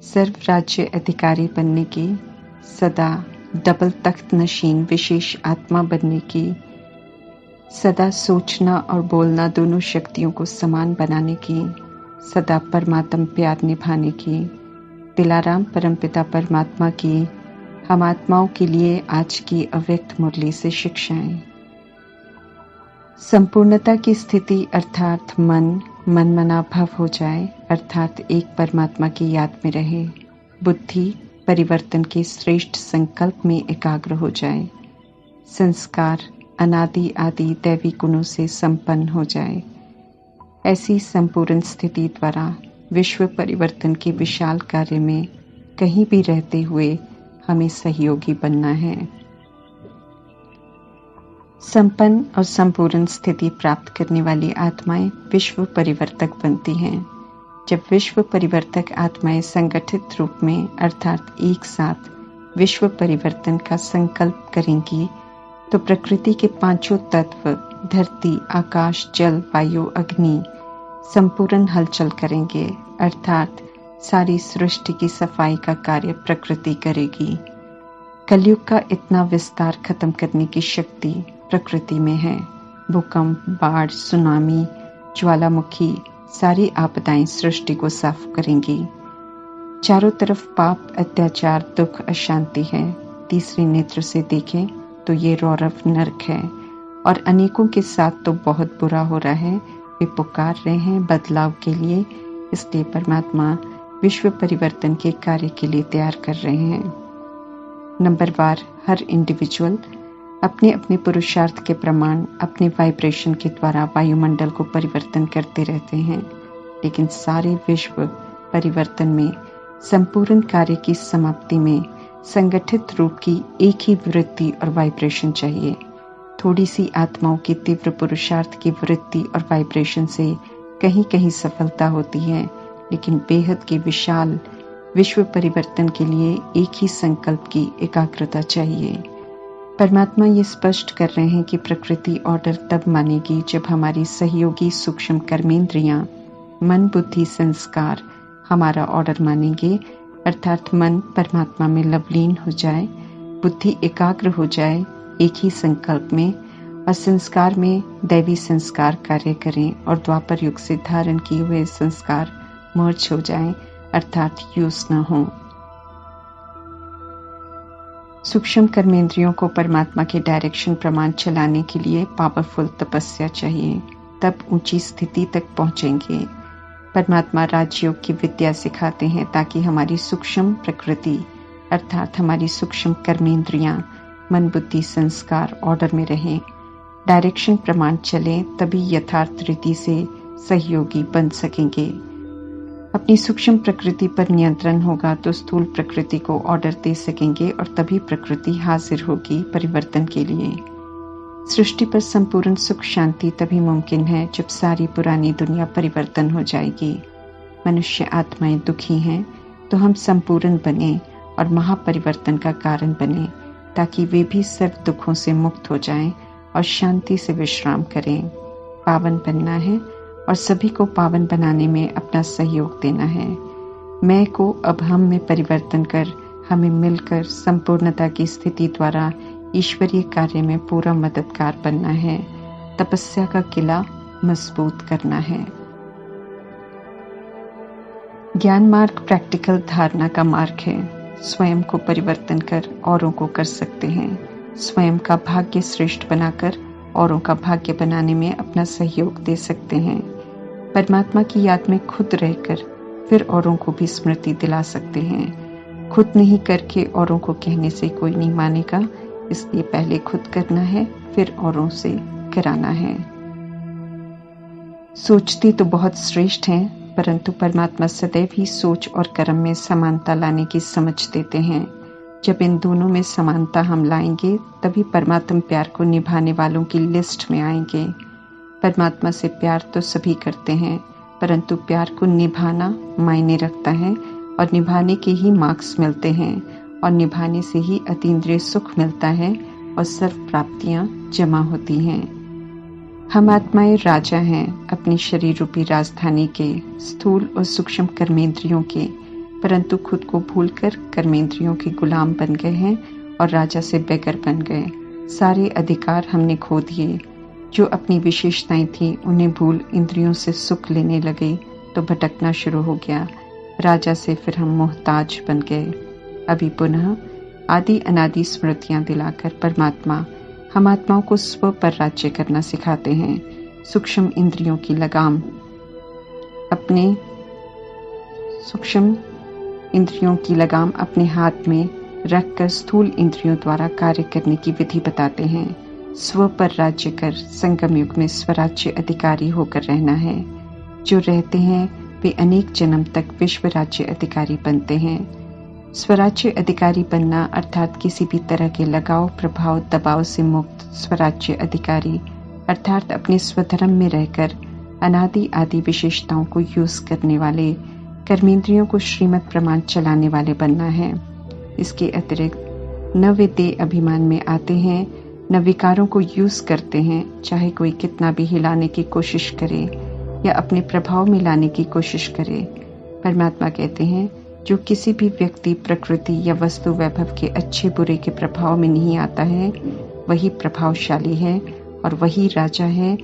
सर्व राज्य अधिकारी बनने की, सदा डबल तख्त नशीन विशेष आत्मा बनने की, सदा सोचना और बोलना दोनों शक्तियों को समान बनाने की, सदा परमात्म प्यार निभाने की, दिलाराम परमपिता परमात्मा की हम आत्माओं के लिए आज की अव्यक्त मुरली से शिक्षाएं। संपूर्णता की स्थिति अर्थात मन मना भव हो जाए, अर्थात एक परमात्मा की याद में रहे। बुद्धि परिवर्तन के श्रेष्ठ संकल्प में एकाग्र हो जाए। संस्कार अनादि आदि दैवी गुणों से संपन्न हो जाए। ऐसी संपूर्ण स्थिति द्वारा विश्व परिवर्तन के विशाल कार्य में कहीं भी रहते हुए हमें सहयोगी बनना है। संपन्न और संपूर्ण स्थिति प्राप्त करने वाली आत्माएं विश्व परिवर्तक बनती हैं। जब विश्व परिवर्तक आत्माएं संगठित रूप में अर्थात एक साथ विश्व परिवर्तन का संकल्प करेंगी तो प्रकृति के पांचों तत्व धरती, आकाश, जल, वायु, अग्नि संपूर्ण हलचल करेंगे, अर्थात सारी सृष्टि की सफाई का कार्य प्रकृति करेगी। कलयुग का इतना विस्तार खत्म करने की शक्ति प्रकृति में है। भूकंप, बाढ़, सुनामी, ज्वालामुखी सारी आपदाएं सृष्टि को साफ करेंगी। चारों तरफ पाप, अत्याचार, दुख, अशांति है। तीसरे नेत्र से देखें तो ये रौरव नरक है और अनेकों के साथ तो बहुत बुरा हो रहा है। वे पुकार रहे हैं बदलाव के लिए, इसलिए परमात्मा विश्व परिवर्तन के कार्य के लिए तैयार कर रहे हैं। नंबरवार हर इंडिविजुअल अपने अपने पुरुषार्थ के प्रमाण अपने वाइब्रेशन के द्वारा वायुमंडल को परिवर्तन करते रहते हैं, लेकिन सारे विश्व परिवर्तन में संपूर्ण कार्य की समाप्ति में संगठित रूप की एक ही वृत्ति और वाइब्रेशन चाहिए। थोड़ी सी आत्माओं की तीव्र पुरुषार्थ की वृत्ति और वाइब्रेशन से कहीं कहीं सफलता होती है, लेकिन बेहद के विशाल विश्व परिवर्तन के लिए एक ही संकल्प की एकाग्रता चाहिए। परमात्मा ये स्पष्ट कर रहे हैं कि प्रकृति ऑर्डर तब मानेगी जब हमारी सहयोगी सूक्ष्म कर्मेंद्रियां मन, बुद्धि, संस्कार हमारा ऑर्डर मानेंगे, अर्थात मन परमात्मा में लवलीन हो जाए, बुद्धि एकाग्र हो जाए एक ही संकल्प में, और संस्कार में दैवी संस्कार कार्य करें और द्वापर युग से धारण किए हुए संस्कार मर्ज हो जाएं, अर्थात यूज न हो। सूक्ष्म कर्मेंद्रियों को परमात्मा के डायरेक्शन प्रमाण चलाने के लिए पावरफुल तपस्या चाहिए, तब ऊंची स्थिति तक पहुंचेंगे। परमात्मा राजयोग की विद्या सिखाते हैं ताकि हमारी सूक्ष्म प्रकृति अर्थात हमारी सूक्ष्म कर्मेंद्रियां मन, बुद्धि, संस्कार ऑर्डर में रहें, डायरेक्शन प्रमाण चलें, तभी यथार्थ रीति से सहयोगी बन सकेंगे। अपनी सूक्ष्म प्रकृति पर नियंत्रण होगा तो स्थूल प्रकृति को ऑर्डर दे सकेंगे और तभी प्रकृति हाजिर होगी परिवर्तन के लिए। सृष्टि पर संपूर्ण सुख शांति तभी मुमकिन है जब सारी पुरानी दुनिया परिवर्तन हो जाएगी। मनुष्य आत्माएं दुखी हैं तो हम संपूर्ण बने और महापरिवर्तन का कारण बने, ताकि वे भी सर्व दुखों से मुक्त हो जाएं और शांति से विश्राम करें। पावन बनना है और सभी को पावन बनाने में अपना सहयोग देना है। मैं को अब हम में परिवर्तन कर हमें मिलकर संपूर्णता की स्थिति द्वारा ईश्वरीय कार्य में पूरा मददगार बनना है। तपस्या का किला मजबूत करना है। ज्ञान मार्ग प्रैक्टिकल धारणा का मार्ग है। स्वयं को परिवर्तन कर औरों को कर सकते हैं। स्वयं का भाग्य श्रेष्ठ बनाकर औरों का भाग्य बनाने में अपना सहयोग दे सकते हैं। परमात्मा की याद में खुद रहकर फिर औरों को भी स्मृति दिला सकते हैं। खुद नहीं करके औरों को कहने से कोई नहीं मानेगा, इसलिए पहले खुद करना है फिर औरों से कराना है। सोचती तो बहुत श्रेष्ठ हैं, परंतु परमात्मा सदैव ही सोच और कर्म में समानता लाने की समझ देते हैं। जब इन दोनों में समानता हम लाएंगे तभी परमात्मा प्यार को निभाने वालों की लिस्ट में आएंगे। परमात्मा से प्यार तो सभी करते हैं, परंतु प्यार को निभाना मायने रखता है और निभाने के ही मार्क्स मिलते हैं और निभाने से ही अतीन्द्रिय सुख मिलता है और सर्व प्राप्तियां जमा होती हैं। हम आत्माएं राजा हैं अपनी शरीर रूपी राजधानी के, स्थूल और सूक्ष्म कर्मेंद्रियों के, परंतु खुद को भूलकर कर्मेंद्रियों के गुलाम बन गए हैं और राजा से बेगर बन गए। सारे अधिकार हमने खो दिए। जो अपनी विशेषताएं थी उन्हें भूल इंद्रियों से सुख लेने लगे तो भटकना शुरू हो गया। राजा से फिर हम मोहताज बन गए। अभी पुनः आदि अनादि स्मृतियां दिलाकर परमात्मा हम आत्माओं को स्व पर राज्य करना सिखाते हैं। सूक्ष्म इंद्रियों की लगाम अपने हाथ में रखकर स्थूल इंद्रियों द्वारा कार्य करने की विधि बताते हैं। स्व पर राज्य कर संगम युग में स्वराज्य अधिकारी होकर रहना है। जो रहते हैं वे अनेक जन्म तक विश्व राज्य अधिकारी बनते हैं। स्वराज्य अधिकारी बनना अर्थात किसी भी तरह के लगाव, प्रभाव, दबाव से मुक्त स्वराज्य अधिकारी अर्थात अपने स्वधर्म में रहकर अनादि आदि विशेषताओं को यूज करने वाले, कर्मेंद्रियों को श्रीमत प्रमाण चलाने वाले बनना है। इसके अतिरिक्त न वे देह अभिमान में आते हैं, न विकारों को यूज करते हैं। चाहे कोई कितना भी हिलाने की कोशिश करे या अपने प्रभाव में लाने की कोशिश करे, परमात्मा कहते हैं जो किसी भी व्यक्ति, प्रकृति या वस्तु वैभव के अच्छे बुरे के प्रभाव में नहीं आता है वही प्रभावशाली है और वही राजा है,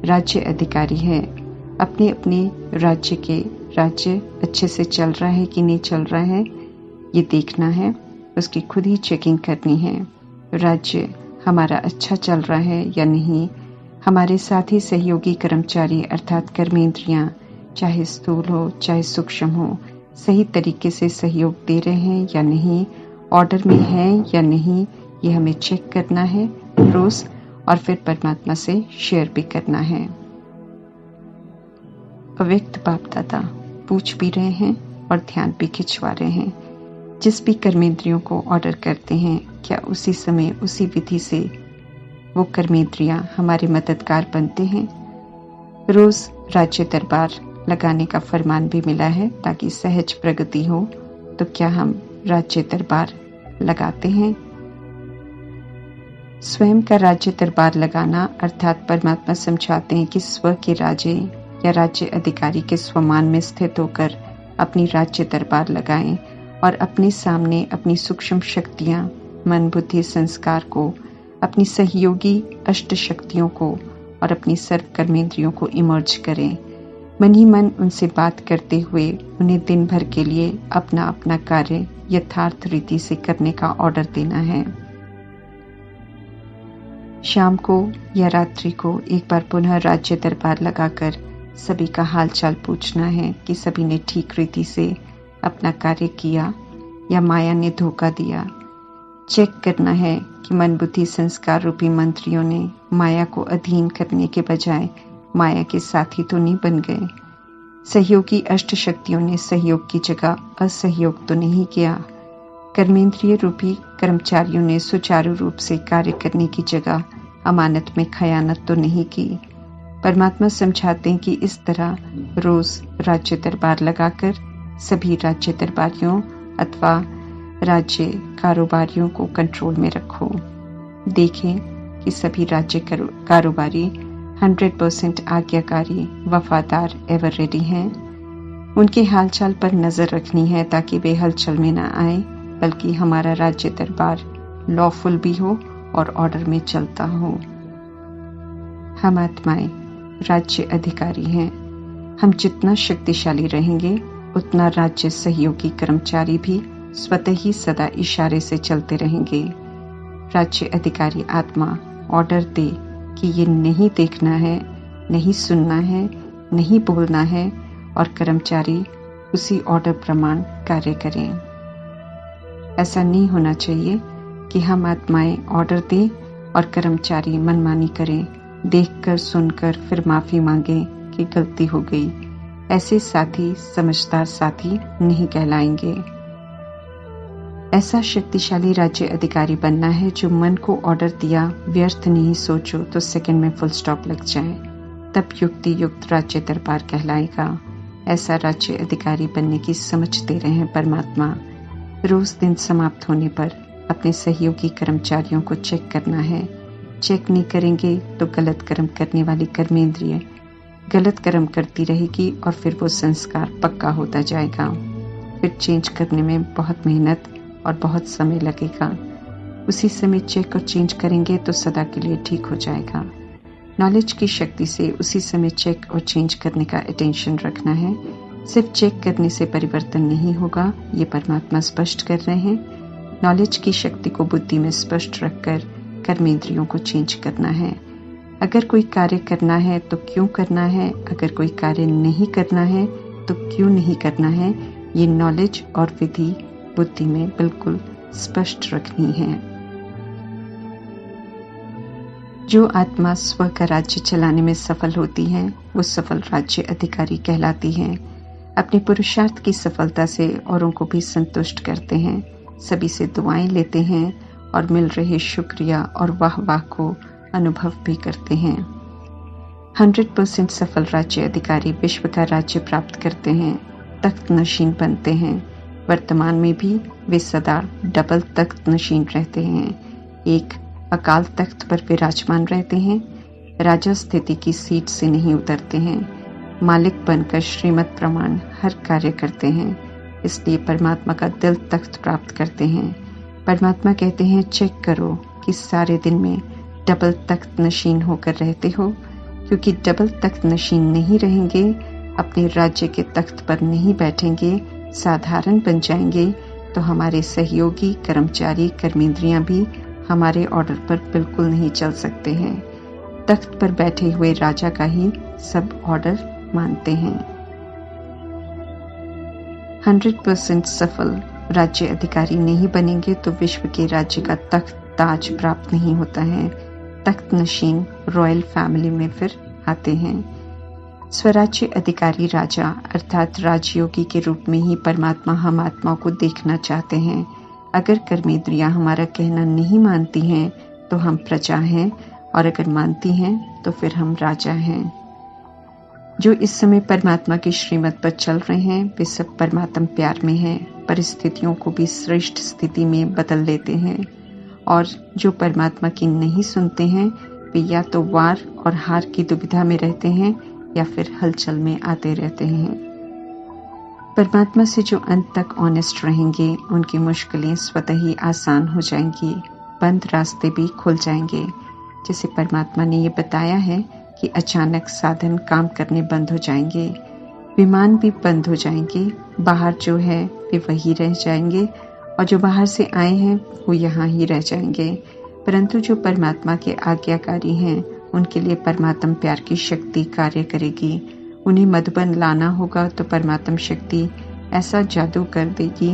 राज्य अधिकारी है। अपने अपने राज्य अच्छे से चल रहा है कि नहीं चल रहा है ये देखना है, उसकी खुद ही चेकिंग करनी है। राज्य हमारा अच्छा चल रहा है या नहीं, हमारे साथी सहयोगी कर्मचारी अर्थात कर्मेंद्रियां चाहे स्थूल हो चाहे सूक्ष्म हो सही तरीके से सहयोग दे रहे हैं या नहीं, ऑर्डर में है या नहीं, ये हमें चेक करना है रोज और फिर परमात्मा से शेयर भी करना है। अव्यक्त बाप दादा पूछ भी रहे हैं और ध्यान भी खिंचवा रहे हैं। जिस भी कर्मेंद्रियों को ऑर्डर करते हैं क्या उसी समय उसी विधि से वो कर्मेंद्रियां हमारे मददगार बनते हैं। रोज राज्य दरबार लगाने का फरमान भी मिला है ताकि सहज प्रगति हो। तो क्या हम राज्य दरबार लगाते हैं? स्वयं का राज्य दरबार लगाना अर्थात परमात्मा समझाते हैं कि स्व के राजे या राज्य अधिकारी के स्वमान में स्थित होकर अपनी राज्य दरबार लगाएं और अपने सामने अपनी सूक्ष्म शक्तियां, मन, बुद्धि, संस्कार को, अपनी सहयोगी अष्ट शक्तियों को और अपनी सर्व कर्मेंद्रियों को इमर्ज करें। मन ही मन उनसे बात करते हुए उन्हें दिन भर के लिए अपना अपना कार्य यथार्थ रीति से करने का ऑर्डर देना है। शाम को या रात्रि को एक बार पुनः राज्य दरबार लगाकर सभी का हालचाल पूछना है कि सभी ने ठीक रीति से अपना कार्य किया या माया ने धोखा दिया। चेक करना है कि मन, बुद्धि, संस्कार रूपी मंत्रियों ने माया को अधीन करने के बजाय माया के साथी तो नहीं बन गए। सहयोगी अष्ट शक्तियों ने सहयोग की जगह असहयोग तो नहीं किया। कर्मेंद्रिय रूपी कर्मचारियों ने सुचारू रूप से कार्य करने की जगह अमानत में खयानत तो नहीं की। परमात्मा समझाते हैं कि इस तरह रोज राज्य दरबार लगाकर सभी राज्य दरबारियों अथवा राज्य कारोबारियों को कंट्रोल में रखो। देखें कि सभी राज्य कारोबारी 100% आज्ञाकारी, वफादार, एवर रेडी हैं। उनके हालचाल पर नजर रखनी है ताकि वे हलचल में न आए, बल्कि हमारा राज्य दरबार लॉफुल भी हो और ऑर्डर में चलता हो। हम आत्माएं राज्य अधिकारी हैं। हम जितना शक्तिशाली रहेंगे उतना राज्य सहयोगी कर्मचारी भी स्वतः ही सदा इशारे से चलते रहेंगे। राज्य अधिकारी आत्मा ऑर्डर दे कि ये नहीं देखना है, नहीं सुनना है, नहीं बोलना है और कर्मचारी उसी ऑर्डर प्रमाण कार्य करें। ऐसा नहीं होना चाहिए कि हम आत्माएं ऑर्डर दें और कर्मचारी मनमानी करें, देखकर सुनकर फिर माफी मांगे कि गलती हो गई। ऐसे साथी समझदार साथी नहीं कहलाएंगे। ऐसा शक्तिशाली राज्य अधिकारी बनना है जो मन को ऑर्डर दिया, व्यर्थ नहीं सोचो तो सेकंड में फुल स्टॉप लग जाए, तब युक्ति युक्त राज्य दरबार कहलाएगा। ऐसा राज्य अधिकारी बनने की समझ दे रहे हैं परमात्मा। रोज दिन समाप्त होने पर अपने सहयोगी कर्मचारियों को चेक करना है। चेक नहीं करेंगे तो गलत कर्म करने वाली कर्मेंद्रिय गलत कर्म करती रहेगी और फिर वो संस्कार पक्का होता जाएगा। फिर चेंज करने में बहुत मेहनत और बहुत समय लगेगा। उसी समय चेक और चेंज करेंगे तो सदा के लिए ठीक हो जाएगा। नॉलेज की शक्ति से उसी समय चेक और चेंज करने का अटेंशन रखना है। सिर्फ चेक करने से परिवर्तन नहीं होगा, ये परमात्मा स्पष्ट कर रहे हैं। नॉलेज की शक्ति को बुद्धि में स्पष्ट रखकर कर्मेंद्रियों को चेंज करना है। अगर कोई कार्य करना है तो क्यों करना है, अगर कोई कार्य नहीं करना है तो क्यों नहीं करना है, ये नॉलेज और विधि बुद्धि में बिल्कुल स्पष्ट रखनी है। जो आत्मा स्व का राज्य चलाने में सफल होती है वो सफल राज्य अधिकारी कहलाती है। अपने पुरुषार्थ की सफलता से औरों को भी संतुष्ट करते हैं, सभी से दुआएं लेते हैं और मिल रहे शुक्रिया और वाह वाह को अनुभव भी करते हैं। 100% सफल राज्य अधिकारी विश्व का राज्य प्राप्त करते हैं, तख्त नशीन बनते हैं। वर्तमान में भी वे सदा डबल तख्त नशीन रहते हैं। एक अकाल तख्त पर विराजमान रहते हैं, राजा स्थिति की सीट से नहीं उतरते हैं, मालिक बनकर श्रीमत प्रमाण हर कार्य करते हैं, इसलिए परमात्मा का दिल तख्त प्राप्त करते हैं। परमात्मा कहते हैं चेक करो कि सारे दिन में डबल तख्त नशीन होकर रहते हो, क्योंकि डबल तख्त नशीन नहीं रहेंगे, अपने राज्य के तख्त पर नहीं बैठेंगे, साधारण बन जाएंगे तो हमारे सहयोगी कर्मचारी कर्मेंद्रियां भी हमारे ऑर्डर पर बिल्कुल नहीं चल सकते हैं। तख्त पर बैठे हुए राजा का ही सब ऑर्डर मानते हैं। 100% सफल राज्य अधिकारी नहीं बनेंगे तो विश्व के राज्य का तख्त ताज प्राप्त नहीं होता है। तख्त नशीन रॉयल फैमिली में फिर आते हैं। स्वराज्य अधिकारी राजा अर्थात राजयोगी के रूप में ही परमात्मा हम आत्माओं को देखना चाहते हैं। अगर कर्मेंद्रियां हमारा कहना नहीं मानती हैं तो हम प्रजा हैं, और अगर मानती हैं तो फिर हम राजा हैं। जो इस समय परमात्मा की श्रीमत पर चल रहे हैं वे सब परमात्मा प्यार में हैं, परिस्थितियों को भी श्रेष्ठ स्थिति में बदल लेते हैं। और जो परमात्मा की नहीं सुनते हैं वे या तो वार और हार की दुविधा में रहते हैं या फिर हलचल में आते रहते हैं। परमात्मा से जो अंत तक ऑनेस्ट रहेंगे उनकी मुश्किलें स्वतः ही आसान हो जाएंगी, बंद रास्ते भी खुल जाएंगे। जैसे परमात्मा ने ये बताया है कि अचानक साधन काम करने बंद हो जाएंगे, विमान भी बंद हो जाएंगे, बाहर जो है वे वही रह जाएंगे और जो बाहर से आए हैं वो यहाँ ही रह जाएंगे। परंतु जो परमात्मा के आज्ञाकारी हैं उनके लिए परमात्मा प्यार की शक्ति कार्य करेगी। उन्हें मधुबन लाना होगा तो परमात्मा शक्ति ऐसा जादू कर देगी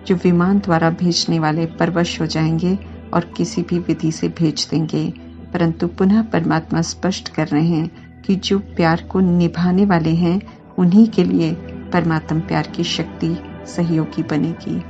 जो विमान द्वारा भेजने वाले परवश हो जाएंगे और किसी भी विधि से भेज देंगे। परंतु पुनः परमात्मा स्पष्ट कर रहे हैं कि जो प्यार को निभाने वाले हैं उन्हीं के लिए परमात्मा प्यार की शक्ति सहयोगी बनेगी।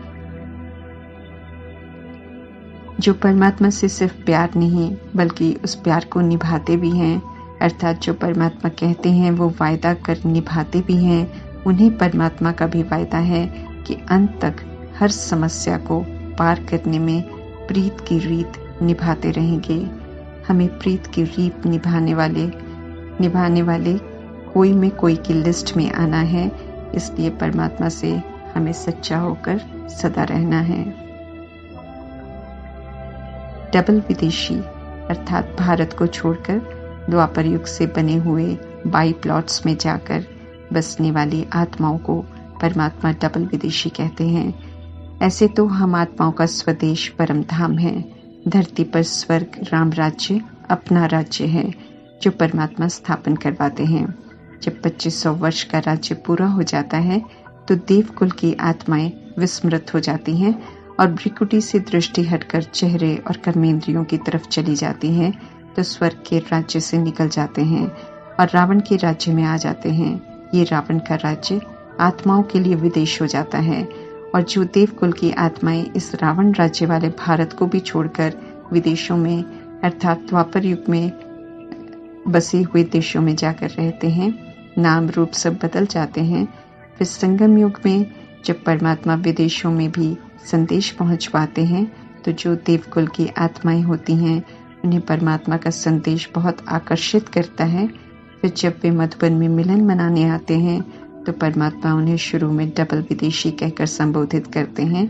जो परमात्मा से सिर्फ प्यार नहीं बल्कि उस प्यार को निभाते भी हैं, अर्थात जो परमात्मा कहते हैं वो वायदा कर निभाते भी हैं, उन्हें परमात्मा का भी वायदा है कि अंत तक हर समस्या को पार करने में प्रीत की रीत निभाते रहेंगे। हमें प्रीत की रीत निभाने वाले कोई में कोई की लिस्ट में आना है, इसलिए परमात्मा से हमें सच्चा होकर सदा रहना है। डबल विदेशी अर्थात भारत को छोड़कर द्वापर युग से बने हुए बाई प्लॉट्स में जाकर बसने वाली आत्माओं को परमात्मा डबल विदेशी कहते हैं। ऐसे तो हम आत्माओं का स्वदेश परम धाम है। धरती पर स्वर्ग राम राज्य अपना राज्य है जो परमात्मा स्थापन करवाते हैं। जब 2500 वर्ष का राज्य पूरा हो जाता है तो देवकुल की आत्माएं विस्मृत हो जाती हैं और भ्रिकुटी से दृष्टि हटकर चेहरे और कर्मेंद्रियों की तरफ चली जाती हैं, तो स्वर्ग के राज्य से निकल जाते हैं और रावण के राज्य में आ जाते हैं। ये रावण का राज्य आत्माओं के लिए विदेश हो जाता है और जो देवकुल की आत्माएं इस रावण राज्य वाले भारत को भी छोड़कर विदेशों में अर्थात द्वापर युग में बसे हुए देशों में जाकर रहते हैं, नाम रूप सब बदल जाते हैं। फिर संगम युग में जब परमात्मा विदेशों में भी संदेश पहुंचवाते हैं तो जो देवकुल की आत्माएं होती हैं उन्हें परमात्मा का संदेश बहुत आकर्षित करता है। फिर जब वे मधुबन में मिलन मनाने आते हैं तो परमात्मा उन्हें शुरू में डबल विदेशी कहकर संबोधित करते हैं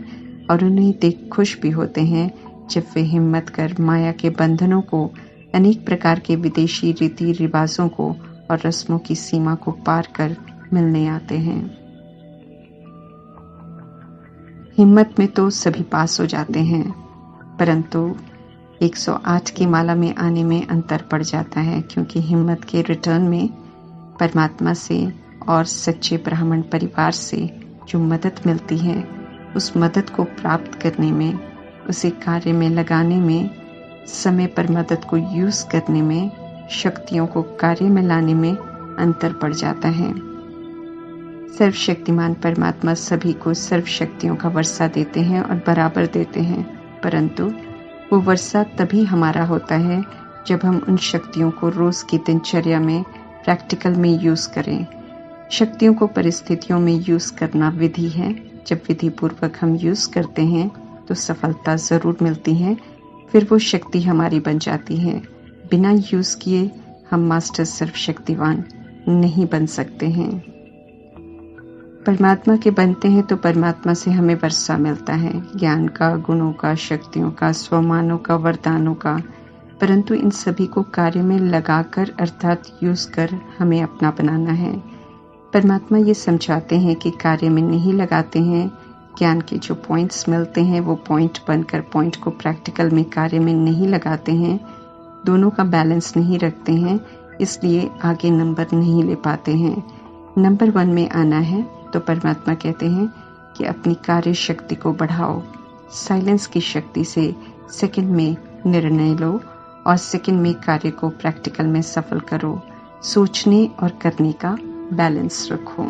और उन्हें देख खुश भी होते हैं जब वे हिम्मत कर माया के बंधनों को, अनेक प्रकार के विदेशी रीति रिवाजों को और रस्मों की सीमा को पार कर मिलने आते हैं। हिम्मत में तो सभी पास हो जाते हैं, परंतु 108 की माला में आने में अंतर पड़ जाता है, क्योंकि हिम्मत के रिटर्न में परमात्मा से और सच्चे ब्राह्मण परिवार से जो मदद मिलती है, उस मदद को प्राप्त करने में, उसे कार्य में लगाने में, समय पर मदद को यूज करने में, शक्तियों को कार्य में लाने में अंतर पड़ जाता है। सर्वशक्तिमान परमात्मा सभी को सर्व शक्तियों का वर्षा देते हैं और बराबर देते हैं, परंतु वो वर्षा तभी हमारा होता है जब हम उन शक्तियों को रोज की दिनचर्या में प्रैक्टिकल में यूज करें। शक्तियों को परिस्थितियों में यूज करना विधि है। जब विधि पूर्वक हम यूज करते हैं तो सफलता जरूर मिलती है, फिर वो शक्ति हमारी बन जाती है। बिना यूज किए हम मास्टर सर्वशक्तिवान नहीं बन सकते हैं। परमात्मा के बनते हैं तो परमात्मा से हमें वर्षा मिलता है, ज्ञान का, गुणों का, शक्तियों का, स्वमानों का, वरदानों का, परंतु इन सभी को कार्य में लगाकर अर्थात यूज कर हमें अपना बनाना है। परमात्मा ये समझाते हैं कि कार्य में नहीं लगाते हैं। ज्ञान के जो पॉइंट्स मिलते हैं वो पॉइंट बनकर पॉइंट को प्रैक्टिकल में कार्य में नहीं लगाते हैं, दोनों का बैलेंस नहीं रखते हैं, इसलिए आगे नंबर नहीं ले पाते हैं। नंबर 1 में आना है तो परमात्मा कहते हैं कि अपनी कार्य शक्ति को बढ़ाओ। साइलेंस की शक्ति से सेकंड में निर्णय लो और सेकंड में कार्य को प्रैक्टिकल में सफल करो। सोचने और करने का बैलेंस रखो।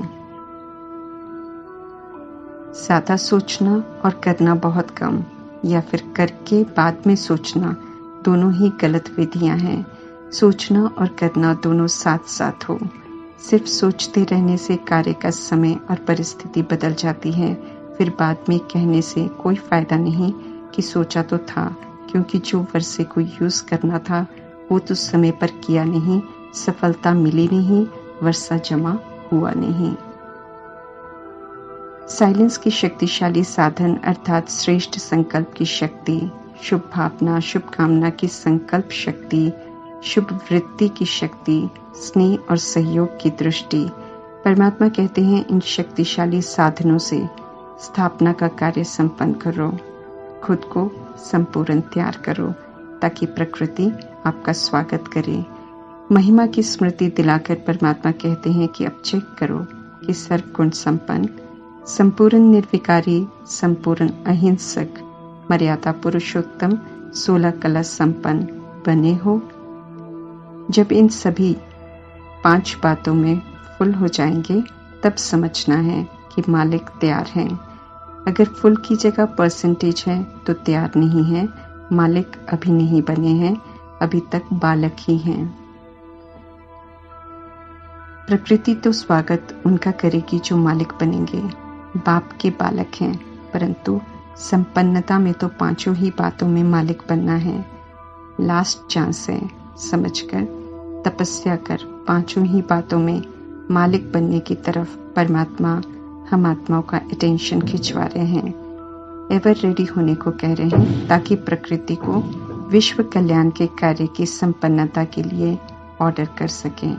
ज्यादा सोचना और करना बहुत कम, या फिर करके बाद में सोचना, दोनों ही गलत विधियां हैं। सोचना और करना दोनों साथ साथ हो। सिर्फ सोचते रहने से कार्य का समय और परिस्थिति बदल जाती है, फिर बाद में कहने से कोई फायदा नहीं कि सोचा तो था, क्योंकि जो वर्षे को यूज करना था वो तो समय पर किया नहीं, सफलता मिली नहीं, वर्षा जमा हुआ नहीं। साइलेंस की शक्तिशाली साधन अर्थात श्रेष्ठ संकल्प की शक्ति, शुभ भावना, शुभ कामना की संकल्प शक्ति, शुभ वृत्ति की शक्ति, स्नेह और सहयोग की दृष्टि। परमात्मा कहते हैं इन शक्तिशाली साधनों से स्थापना का कार्य संपन्न करो, खुद को संपूर्ण तैयार करो ताकि प्रकृति आपका स्वागत करे। महिमा की स्मृति दिलाकर परमात्मा कहते हैं कि अब चेक करो कि सर्वगुण संपन्न, संपूर्ण निर्विकारी, संपूर्ण अहिंसक, मर्यादा पुरुषोत्तम, 16 कला संपन्न बने हो। जब इन सभी 5 बातों में फुल हो जाएंगे तब समझना है कि मालिक तैयार है। अगर फुल की जगह परसेंटेज है तो तैयार नहीं है, मालिक अभी नहीं बने हैं, अभी तक बालक ही हैं। प्रकृति तो स्वागत उनका करेगी जो मालिक बनेंगे, बाप के बालक हैं, परंतु संपन्नता में तो 5 ही बातों में मालिक बनना है। लास्ट चांस है, समझकर तपस्या कर 5 ही बातों में मालिक बनने की तरफ परमात्मा हम आत्माओं का अटेंशन खिंचवा रहे हैं, एवर रेडी होने को कह रहे हैं, ताकि प्रकृति को विश्व कल्याण के कार्य की संपन्नता के लिए ऑर्डर कर सकें।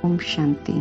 ओम शांति।